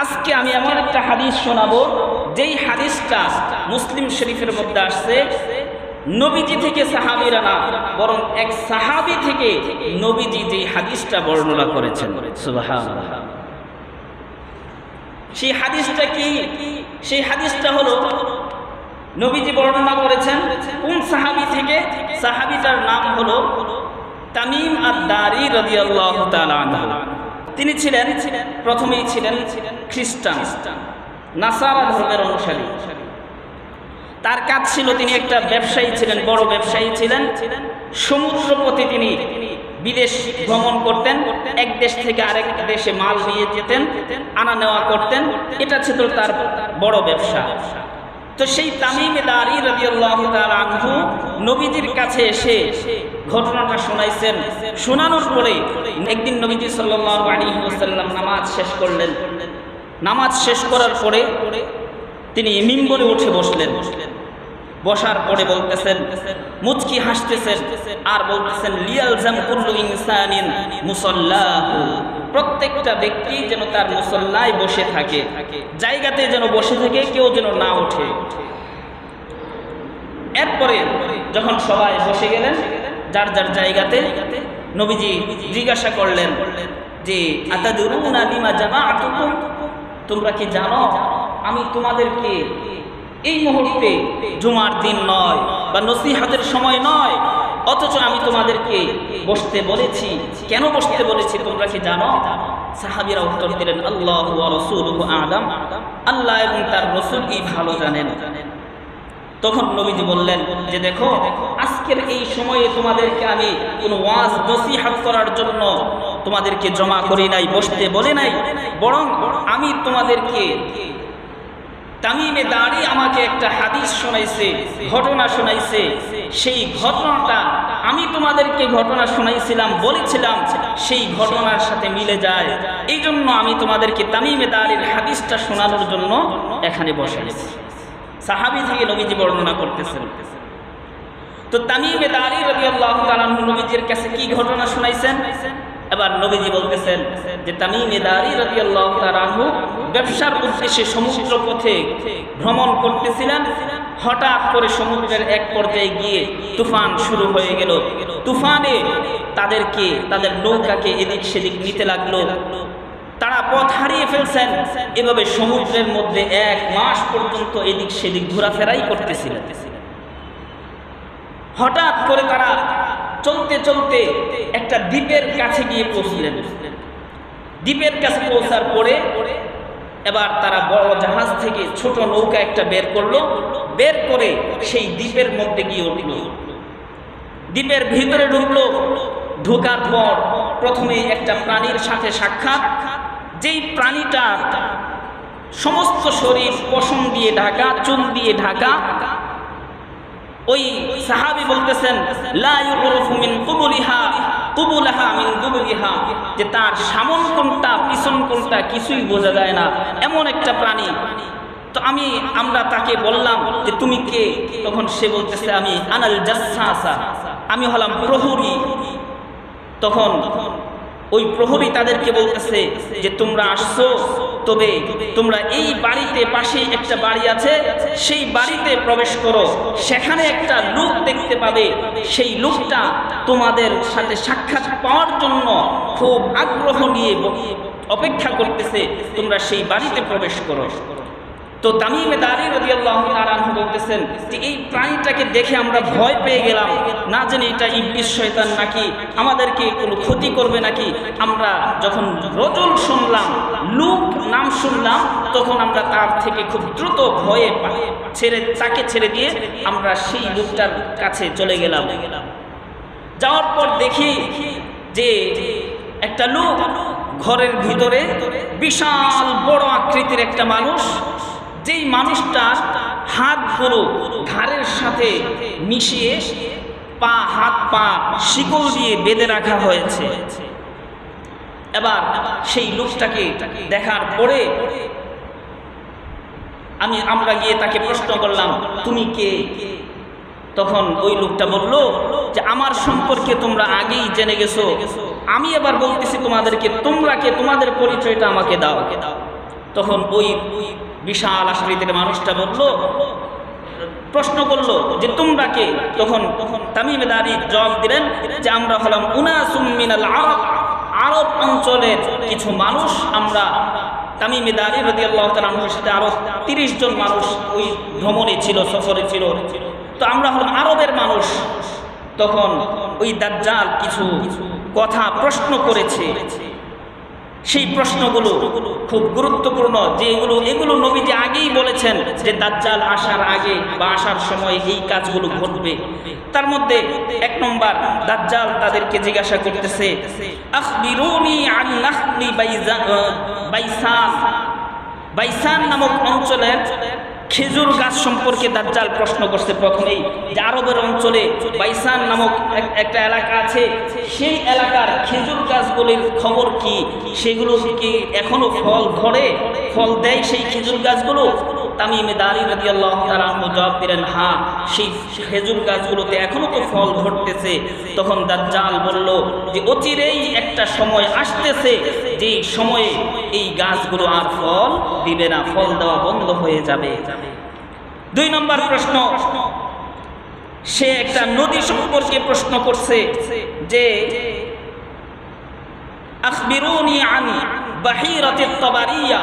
আজকে আমি এমন একটা হাদিস শোনাবো যেই হাদিসটা মুসলিম শরীফের মধ্যে আসছে, নবীজি থেকে সাহাবীরা না, বরং এক সাহাবী থেকে নবীজি যেই হাদিসটা বর্ণনা করেছেন। সুবহানাল্লাহ। সেই হাদিসটা কি? সেই হাদিসটা হলো নবীজি বর্ণনা করেছেন কোন সাহাবী থেকে? সাহাবীটার নাম হলো তামিম আদ-দারি রাদিয়াল্লাহু তাআলা আনহু। তিনি ছিলেন প্রথমেই ছিলেন খ্রিস্টান, নাসারা ধর্মের অনুসারী। তার কাজ ছিল তিনি একটা ব্যবসায়ী ছিলেন, বড় ব্যবসায়ী ছিলেন। সমুদ্রপথে তিনি বিদেশ ভ্রমণ করতেন, এক দেশ থেকে আরেক দেশে মাল নিয়ে যেতেন, আনা নেওয়া করতেন। এটা ছিল তার বড় ব্যবসা। তো সেই তামিম দারি রাদিয়াল্লাহু তাআলা আনহু নবীজির কাছে এসে ঘটনাটা শোনাইছেন। শোনানোর পরে একদিন নবীজি সাল্লাল্লাহু আলাইহি ওয়াসাল্লাম নামাজ শেষ করলেন। নামাজ শেষ করার পরে তিনি মিম্বরে উঠে বসলেন। বসার পরে বলতেছেন, মুচকি হাসতেছেন আর বলতেছেন, লিয়ালজাম কুল্লু ইনসানিন মুসাল্লাহু, প্রত্যেকটা ব্যক্তি যেন তার মুসল্লায় বসে থাকে, জায়গাতে যেন বসে থাকে, কেউ যেন না ওঠে। এরপরে যখন সবাই বসে গেলেন যার যার জায়গাতে, নবীজি জিজ্ঞাসা করলেন যে আতাদুরুনা বিমা জামাআতুকুম, তোমরা কি জানো আমি তোমাদেরকে এই মুহূর্তে জুমার দিন নয় বা নসিহতের সময় নয়, অথচ আমি তোমাদেরকে বসতে বলেছি, কেন বসতে বলেছি তোমরা কি জানো? সাহাবীরা উত্তর দিলেন, আল্লাহু ওয়া রাসূলুহু আ'লাম, আল্লাহ এবং তার রাসূলই ভালো জানেন। তখন নবীজি বললেন যে দেখো, আজকের এই সময়ে তোমাদেরকে আমি কোনো ওয়াজ নসিহত করার জন্য তোমাদেরকে জমা করি নাই, বসতে বলে নাই, বরং আমি তোমাদেরকে, তামিমে দারি আমাকে একটা হাদিস শোনাইছে, ঘটনা শোনাইছে। সেই ঘটনাটা আমি তোমাদেরকে ঘটনা শোনাইছিলাম, বলেছিলাম সেই ঘটনার সাথে মিলে যায়, এই জন্য আমি তোমাদেরকে তামিমে দারির হাদিসটা শোনানোর জন্য এখানে বসাইছি। সাহাবী থেকে নবীজি বর্ণনা করতেছেন। তো তামিমে দারি রাদিয়াল্লাহু তাআলা আনহু নবীজির কাছে কি ঘটনা শোনাইছেন? এবার নবীজি বলতেছেন যে তামিমে দারি রাদিয়াল্লাহু তাআলা আনহু ব্যবসার উদ্দেশ্যে সমুদ্র পথে ভ্রমণ করতেছিলেন। হঠাৎ করে সমুদ্রের এক পর্যায়ে গিয়ে তুফান শুরু হয়ে গেল। তুফানে তাদের নৌকাকে এদিক সেদিক নিতে লাগলো। তারা পথ হারিয়ে ফেলছেন। এভাবে সমুদ্রের মধ্যে 1 মাস পর্যন্ত এদিক সেদিক ঘোরাফেরাই করতেছিলেন। হঠাৎ করে তারা চলতে চলতে একটা দ্বীপের কাছে গিয়ে পৌঁছলেন। দ্বীপের কাছে পৌঁছার পরে এবার তারা বড় জাহাজ থেকে ছোট নৌকা একটা বের করলো। বের করে সেই দ্বীপের মধ্যে গিয়ে উঠল। দ্বীপের ভিতরে ঢুকলো। ঢোকার পর প্রথমে একটা প্রাণীর সাথে সাক্ষাৎ, যেই প্রাণীটা সমস্ত শরীর পশম দিয়ে ঢাকা, চুল দিয়ে ঢাকা। ওই সাহাবী বলতেছেন, লা ইউরফু মিন কুবুলিহা কুবুলাহা মিন কুবুলিহা, যে তার সামন কোনটা পিছন কোনটা কিছুই বোঝা যায় না, এমন একটা প্রাণী। তো আমরা তাকে বললাম যে তুমি কে? তখন সে বলতেছে, আমি আনাল জাসসাসা, আমি হলাম প্রহরী। তখন ওই প্রহরী তাদেরকে বলতেছে যে তোমরা আসছো, তবে তোমরা এই বাড়িতে, পাশেই একটা বাড়ি আছে, সেই বাড়িতে প্রবেশ করো। সেখানে একটা লোক দেখতে পাবে, সেই লোকটা তোমাদের সাথে সাক্ষাৎ পাওয়ার জন্য খুব আগ্রহ নিয়ে অপেক্ষা করতেছে, তোমরা সেই বাড়িতে প্রবেশ করো। তো তামিমে দারি রাদিয়াল্লাহু তাআলা আনহু বলতেছেন যে এই প্রাণীটাকে দেখে আমরা ভয় পেয়ে গেলাম, না জানি এটা ইবলিস শয়তান নাকি, আমাদেরকে কোনো ক্ষতি করবে নাকি। আমরা যখন রজুল শুনলাম, লোক নাম শুনলাম, তখন আমরা তার থেকে খুব দ্রুত ভয়ে তাকে ছেড়ে দিয়ে আমরা সেই লোকটার কাছে চলে গেলাম। যাওয়ার পর দেখি যে একটা লোক, ঘরের ভিতরে বিশাল বড় আকৃতির একটা মানুষ, যেই মানুষটার হাতগুলো ঘাড়ের সাথে মিশিয়ে হাত পা শিকল দিয়ে বেঁধে রাখা হয়েছে। এবার সেই লোকটাকে দেখার পরে আমরা গিয়ে তাকে প্রশ্ন করলাম, তুমি কে? তখন ওই লোকটা বলল যে আমার সম্পর্কে তোমরা আগেই জেনে গেছো, আমি এবার বলতেছি তোমাদেরকে, তোমরা কে? তোমাদের পরিচয়টা আমাকে দাও। তখন ওই বিশাল আকৃতির মানুষটা বলল, প্রশ্ন করলো যে তোমরা কে? তখন তামিম দারি জবাব দিলেন যে আমরা হলাম উনাসুম মিনাল আরব, আরব অঞ্চলের কিছু মানুষ আমরা। তামিম দারি রাদিয়াল্লাহু তাআলা আনহুর সাথে আরো 30 জন মানুষ ওই ভ্রমণে ছিল, সফরে ছিল। তো আমরা হলাম আরবের মানুষ। তখন ওই দাজ্জাল কিছু কথা প্রশ্ন করেছে। সেই প্রশ্নগুলো খুব গুরুত্বপূর্ণ, যে এগুলো নবীজি আগেই বলেছেন যে দাজ্জাল আসার আগে বা আসার সময় এই কাজগুলো ঘটবে। তার মধ্যে 1 নম্বর, দাজ্জাল তাদেরকে জিজ্ঞাসা করতেছে আখবিরুনি আন নাখলি বাইসান, বাইসান নামক অঞ্চলের খেজুর গাছ সম্পর্কে দাজ্জাল প্রশ্ন করছে প্রথমেই, যে আরবের অঞ্চলে বাইসান নামক একটা এলাকা আছে, সেই এলাকার খেজুর গাছগুলির খবর কি? সেগুলো কি এখনো ফল ধরে, ফল দেয় সেই খেজুর গাছগুলো? তামিম দারি রাদিয়াল্লাহু তাআলা আনহু জবাব দিলেন, হ্যাঁ, সেই খেজুর গাছগুলোতে এখনো তো ফল ধরতেছে। তখন দাজ্জাল বলল যে অচিরেই একটা সময় আসতেছে যে সময়ে এই গাছগুলো আর ফল দিবে না, ফল দেওয়া বন্ধ হয়ে যাবে। 2 নম্বর প্রশ্ন, সে একটা নদী সম্পর্কে প্রশ্ন করছে যে আখবিরুনি আন বাহিরাতিত তাবারিয়া,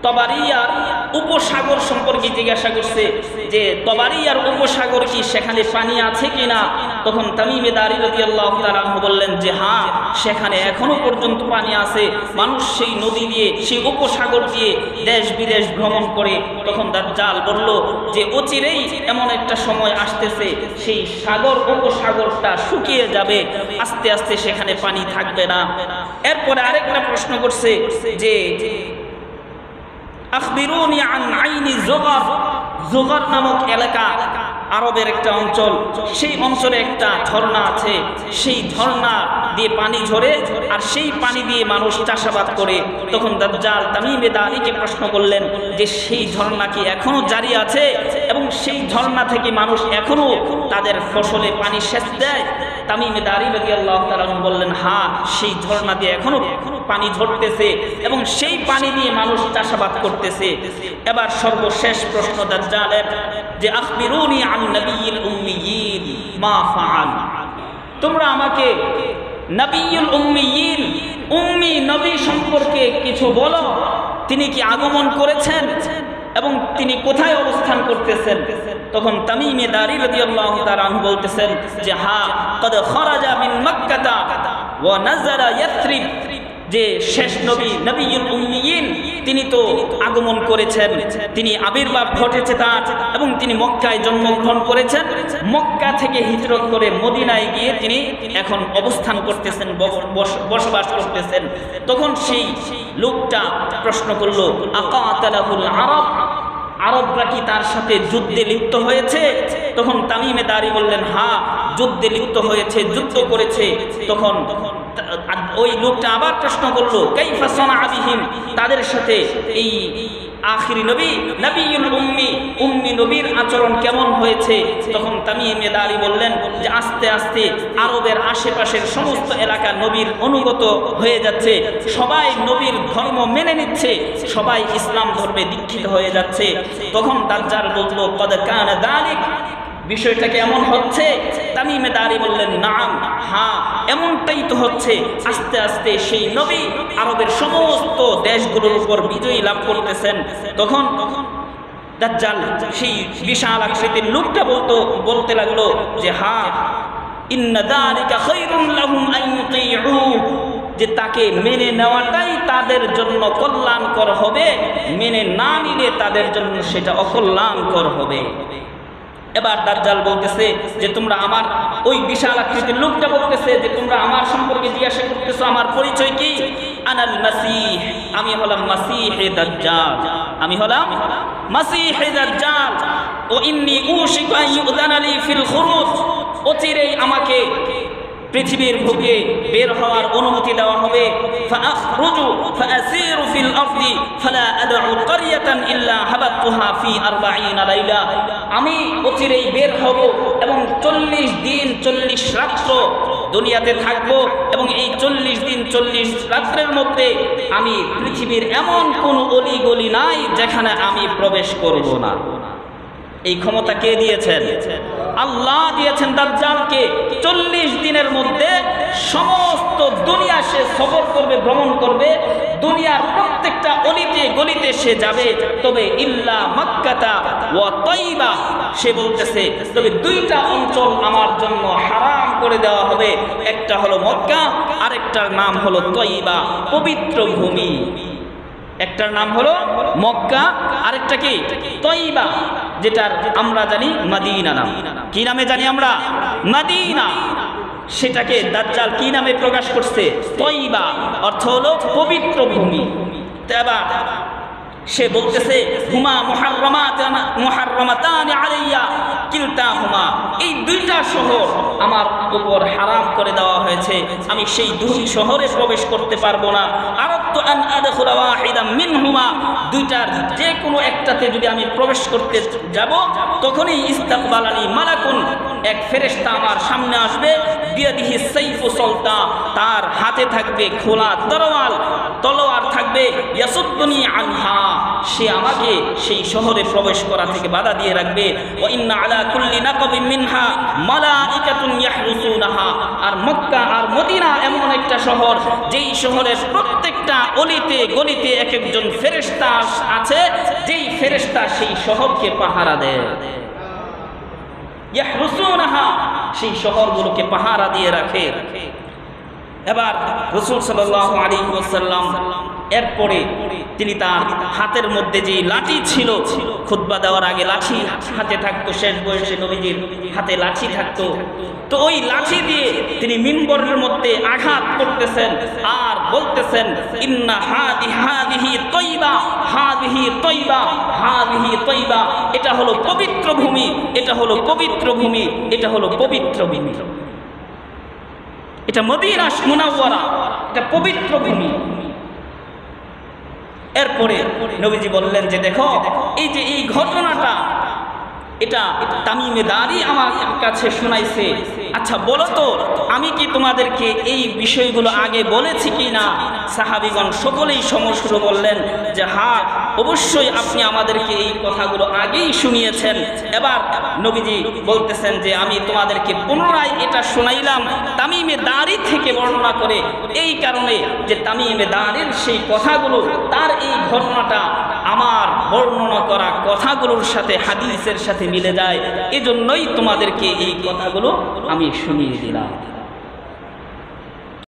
তবারিয়ার উপসাগর সম্পর্কে জিজ্ঞাসা করছে যে তবারিয়ার উপসাগর কি সেখানে পানি আছে কিনা? তখন তামিম দারি রাদিয়াল্লাহু তাআলা আনহু বললেন যে হ্যাঁ, সেখানে এখনো পর্যন্ত পানি আছে। মানুষ সেই নদী দিয়ে, সেই উপসাগর দিয়ে দেশ বিদেশ ভ্রমণ করে। তখন দাজ্জাল বলল যে অচিরেই এমন একটা সময় আসতেছে সেই সাগর, উপসাগরটা শুকিয়ে যাবে, আস্তে আস্তে সেখানে পানি থাকবে না। এরপরে আরেকটা প্রশ্ন করছে যে আখবিরুনি আন আইনি যোগার, যোগার নামক এলাকা আরবের একটা অঞ্চল, সেই অঞ্চলে একটা ঝর্ণা আছে, সেই ঝর্ণা দিয়ে পানি ঝরে আর সেই পানি দিয়ে মানুষ চাষাবাদ করে। তখন দাজ্জাল তামিম দারিকে প্রশ্ন করলেন যে সেই ঝর্ণা কি এখনো জারি আছে এবং সেই ঝর্ণা থেকে মানুষ এখনো তাদের ফসলে পানি সেচ দেয়? তামিম দারি রাদিয়াল্লাহু তাআলা বললেন হ্যাঁ, সেই ঝর্ণা দিয়ে এখনো পানি ঝরতেছে এবং সেই পানি দিয়ে মানুষ চাষাবাদ করতেছে। এবার সর্বশেষ প্রশ্ন দাজ্জালের যে আখবিরুনি আন নবিয়্যিল উম্মিয়্যিন মা ফাআল, তোমরা আমাকে নবিয়্যুল উম্মিয়্যিন, উম্মি নবী সম্পর্কে কিছু বলো। তিনি কি আগমন করেছেন এবং তিনি কোথায় অবস্থান করতেছেন? তখন তামিম দারি রাদিয়াল্লাহু তাআলা আনহু বলতেছেন যে হ্যাঁ, কদ খরাজা মিন মক্কাতা ওয়া নাযারা ইয়াথরিব, যে শেষ নবী নবিয়্যুল উম্মিয়্যিন তিনি তো আগমন করেছেন, তিনি আবির্ভাব ঘটেছে তার এবং তিনি মক্কায় জন্মগ্রহণ করেছেন। মক্কা থেকে হিজরত করে মদিনায় গিয়ে তিনি এখন অবস্থান করতেছেন, বসবাস করতেছেন। তখন সেই লোকটা প্রশ্ন করলো আকাতালাহুল আরব, আরবরা কি তার সাথে যুদ্ধে লিপ্ত হয়েছে? তখন তামিম দারি বললেন হ্যাঁ, যুদ্ধে লিপ্ত হয়েছে, যুদ্ধ করেছে। তখন ওই লোকটা আবার প্রশ্ন করলো কাইফা সানাআ বিহিম, তাদের সাথে এই আখিরি নবী নবিয়্যুল উম্মি, উম্মি নবীর আচরণ কেমন হয়েছে? তখন তামিম দারি বললেন যে আস্তে আস্তে আরবের আশেপাশের সমস্ত এলাকা নবীর অনুগত হয়ে যাচ্ছে, সবাই নবীর ধর্ম মেনে নিচ্ছে, সবাই ইসলাম ধর্মে দীক্ষিত হয়ে যাচ্ছে। তখন দাজ্জাল বলল কদ কানা যালিক, বিষয়টা কেমন হচ্ছে? তামিম দারি বললেন নাম, হ্যাঁ এমনটাই তো হচ্ছে। আস্তে আস্তে সেই নবী আরবের সমস্ত দেশগুলোর উপর বিজয়ী লাভ করতেছেন। তখন দাজ্জাল সেই বিশাল আকৃতির লোকটা বলতে লাগলো যে হ্যাঁ, ইন্না যালিকা খায়রুন লাহুম আন ইউতিউ, যে তাকে মেনে নেওয়াটাই তাদের জন্য কল্যাণকর হবে, মেনে না নিলে তাদের জন্য সেটা অকল্যাণকর হবে। এবার দাজ্জাল বলতেছে যে তোমরা আমার, ওই বিশাল আকৃতির লোকটা বলতেছে যে তোমরা আমার সম্পর্কে জিজ্ঞাসা করতেছো, আমার পরিচয় কি? আনাল মাসীহ, আমি হলাম মাসীহে দাজ্জাল, আমি হলাম মাসীহে দাজ্জাল। ও ইন্নী উশিকু আন ইউযানা লি ফিল খুরুজ, অচিরেই আমাকে পৃথিবীর বুকে বের হওয়ার অনুমতি দেওয়া হবে। ফাআখরুজু ফাআসিরু ফিল আরদি ফালা আদউ ক্বরিয়াতান ইল্লা হাবাতুহা ফি 40 লাইলা, আমি অচিরেই বের হব এবং 40 দিন 40 রাত্র দুনিয়াতে থাকবো এবং এই 40 দিন 40 রাত্রের মধ্যে আমি পৃথিবীর এমন কোন অলি গলি নাই যেখানে আমি প্রবেশ করব না। এই ক্ষমতা কে দিয়েছেন? আল্লাহ দিয়েছেন দাজ্জালকে। 40 দিনের মধ্যে সমস্ত দুনিয়া সে সফর করবে, ভ্রমণ করবে, দুনিয়ার প্রত্যেকটা অলিতে গলিতে সে যাবে, তবে ইল্লা মক্কাতা ওয়া তাইবা, সে বলতেছে তবে দুইটা অঞ্চল আমার জন্য হারাম করে দেওয়া হবে, একটা হলো মক্কা, আরেকটার নাম হলো তাইবা, পবিত্র ভূমি। একটার নাম হলো মক্কা, আরেকটা কি? তাইবা, যেটার আমরা জানি মদিনা নাম। কি নামে জানি আমরা? মদিনা। সেটাকে দাজ্জাল কি নামে প্রকাশ করছে? তাইবা, অর্থ হলো পবিত্র ভূমি। তাইবা সে বলতেছে হুমা মুহাররামাতান আলাইয়া কিলতাহুমা, এই দুইটা শহর আমার উপর হারাম করে দেওয়া হয়েছে, আমি সেই দুই শহরে প্রবেশ করতে পারবো না। আরাদতু আন আদখুলা ওয়াহিদাম মিনহুমা, দুইটার যে কোনো একটাতে যদি আমি প্রবেশ করতে যাব, তখনই ইস্তাকবালানি মালাকুন, এক ফেরেশতা আমার সামনে আসবে, বিয়াদিহি সাইফু সুলতা, তার হাতে থাকবে খোলা তলোয়ার থাকবে, ইয়াসুদ্দুনি আনহা, সে আমাকে সেই শহরে প্রবেশ করা থেকে বাধা দিয়ে রাখবে। ওয়া ইন্না আলা কুল্লি নাকাবিন মিনহা মালাইকাতুন ইয়াহরুসুনাহা, আর মক্কা আর মদিনা এমন একটা শহর, যেই শহরের প্রত্যেকটা অলিতে গলিতে এক একজন ফেরেশতা আছে, যেই ফেরেশতা সেই শহরকে পাহারা দেয়। ইয়াহরুসুনাহা, সেই শহরগুলোকে পাহারা দিয়ে রাখে। এবার রাসূল সাল্লাল্লাহু আলাইহি ওয়াসাল্লাম এরপরে তিনি তার হাতের মধ্যে যে লাঠি ছিল, খুতবা দেওয়ার আগে লাঠি হাতে থাকতো, শেষ বয়সে নবীজির হাতে লাঠি থাকতো, তো ওই লাঠি দিয়ে তিনি মিম্বরের মধ্যে আঘাত করতেছেন আর বলতেছেন ইন্না হাদিহি তাইবা, হাদিহি তাইবা, হাদিহি তাইবা, এটা হলো পবিত্র ভূমি, এটা হলো পবিত্র ভূমি, এটা হলো পবিত্র ভূমি, এটা মদিনা মুনাওয়ারা, এটা পবিত্র ভূমি। এরপরে নবীজি বললেন যে দেখো, এই যে এই ঘটনাটা, এটা তামিমে দারি আমার কাছে শোনাইছে, আচ্ছা বলো তো আমি কি তোমাদেরকে এই বিষয়গুলো আগে বলেছি কি না? সাহাবীগণ সকলেই সমস্ত বললেন যে হ্যাঁ, অবশ্যই আপনি আমাদেরকে এই কথাগুলো আগেই শুনিয়েছেন। এবার নবীজি বলতেছেন যে আমি তোমাদেরকে পুনরায় এটা শোনাইলাম তামিমে দারি থেকে বর্ণনা করে, এই কারণে যে তামিমে দারির সেই কথাগুলো, তার এই ঘটনাটা আমার বর্ণনা করা কথাগুলোর সাথে হাদিসের সাথে মিলে যায়, এজন্যই তোমাদেরকে এই কথাগুলো আমি শুনিয়ে দিলাম।